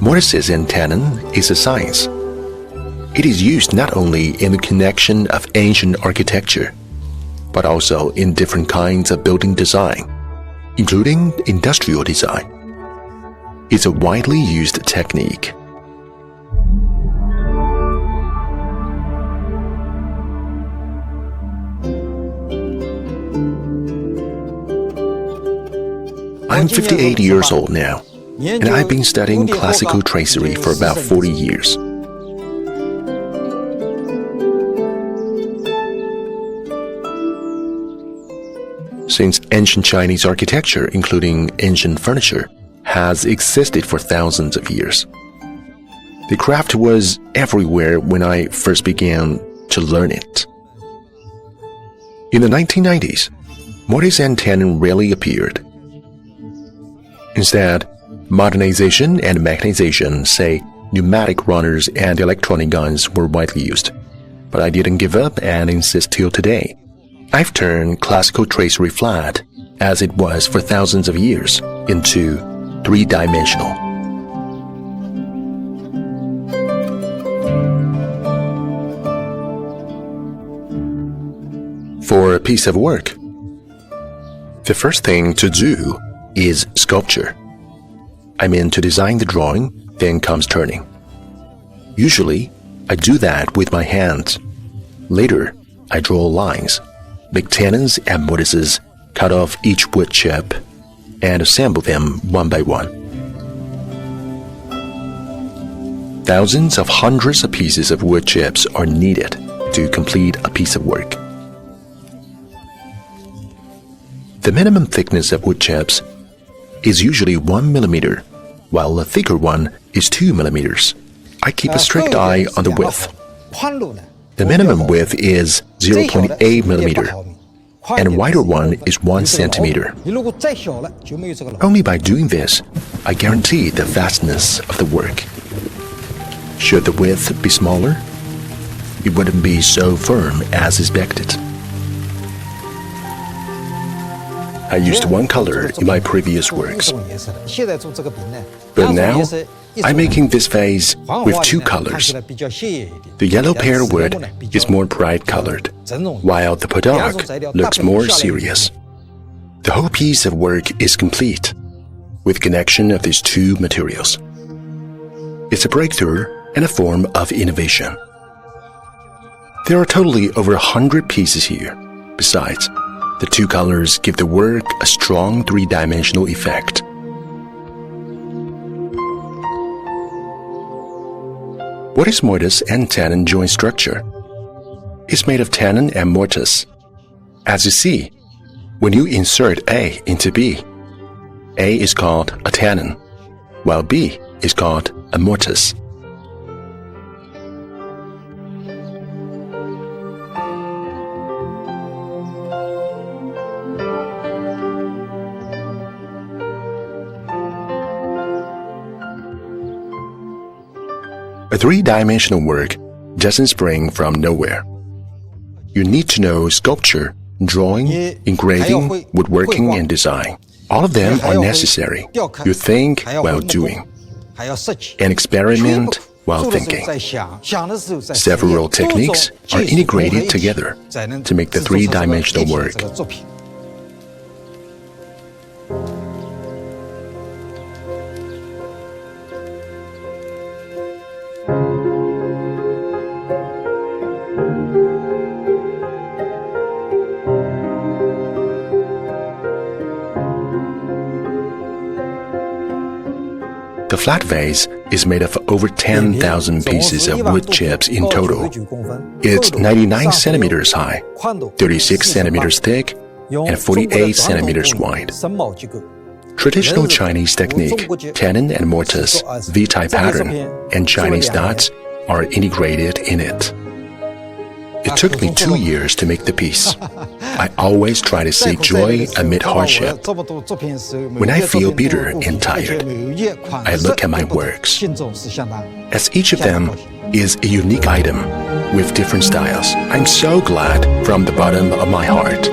Mortises and Tenons is a science. It is used not only in the connection of ancient architecture, but also in different kinds of building design, including industrial design. It's a widely used technique. I'm 58 years old now, and I've been studying classical tracery for about 40 years. Since ancient Chinese architecture, including ancient furniture, has existed for thousands of years, the craft was everywhere when I first began to learn it. In the 1990s, Mortises and Tenons rarely appeared. Instead, modernization and mechanization, say pneumatic runners and electronic guns, were widely used. But I didn't give up and insist till today. I've turned classical tracery flat, as it was for thousands of years, into three-dimensional. For a piece of work, the first thing to do is sculpture. I mean to design the drawing, then comes turning. Usually, I do that with my hands. Later, I draw lines, make tenons and mortises, cut off each wood chip, and assemble them one by one. Thousands of hundreds of pieces of wood chips are needed to complete a piece of work. The minimum thickness of wood chips is usually 1 millimeter, while the thicker one is 2 millimeters. I keep a strict eye on the width. The minimum width is 0.8 millimeter, and a wider one is 1 centimeter. Only by doing this, I guarantee the vastness of the work. Should the width be smaller, it wouldn't be so firm as expected. I used one color in my previous works, but now I'm making this vase with two colors. The yellow pear wood is more bright colored, while the Podok looks more serious. The whole piece of work is complete with connection of these two materials. It's a breakthrough and a form of innovation. There are totally over 100 pieces here. Besides, the two colors give the work a strong three-dimensional effect. What is mortise and tenon joint structure? It's made of tenon and mortise. As you see, when you insert A into B, A is called a tenon, while B is called a mortise. A three-dimensional work doesn't spring from nowhere. You need to know sculpture, drawing, engraving, woodworking, and design. All of them are necessary. You think while doing, and experiment while thinking. Several techniques are integrated together to make the three-dimensional work. The flat vase is made of over 10,000 pieces of wood chips in total. It's 99 centimeters high, 36 centimeters thick, and 48 centimeters wide. Traditional Chinese technique, tenon and mortise, V-type pattern, and Chinese dots are integrated in it. It took me 2 years to make the piece. I always try to seek joy amid hardship. When I feel bitter and tired, I look at my works, as each of them is a unique item with different styles. I'm so glad from the bottom of my heart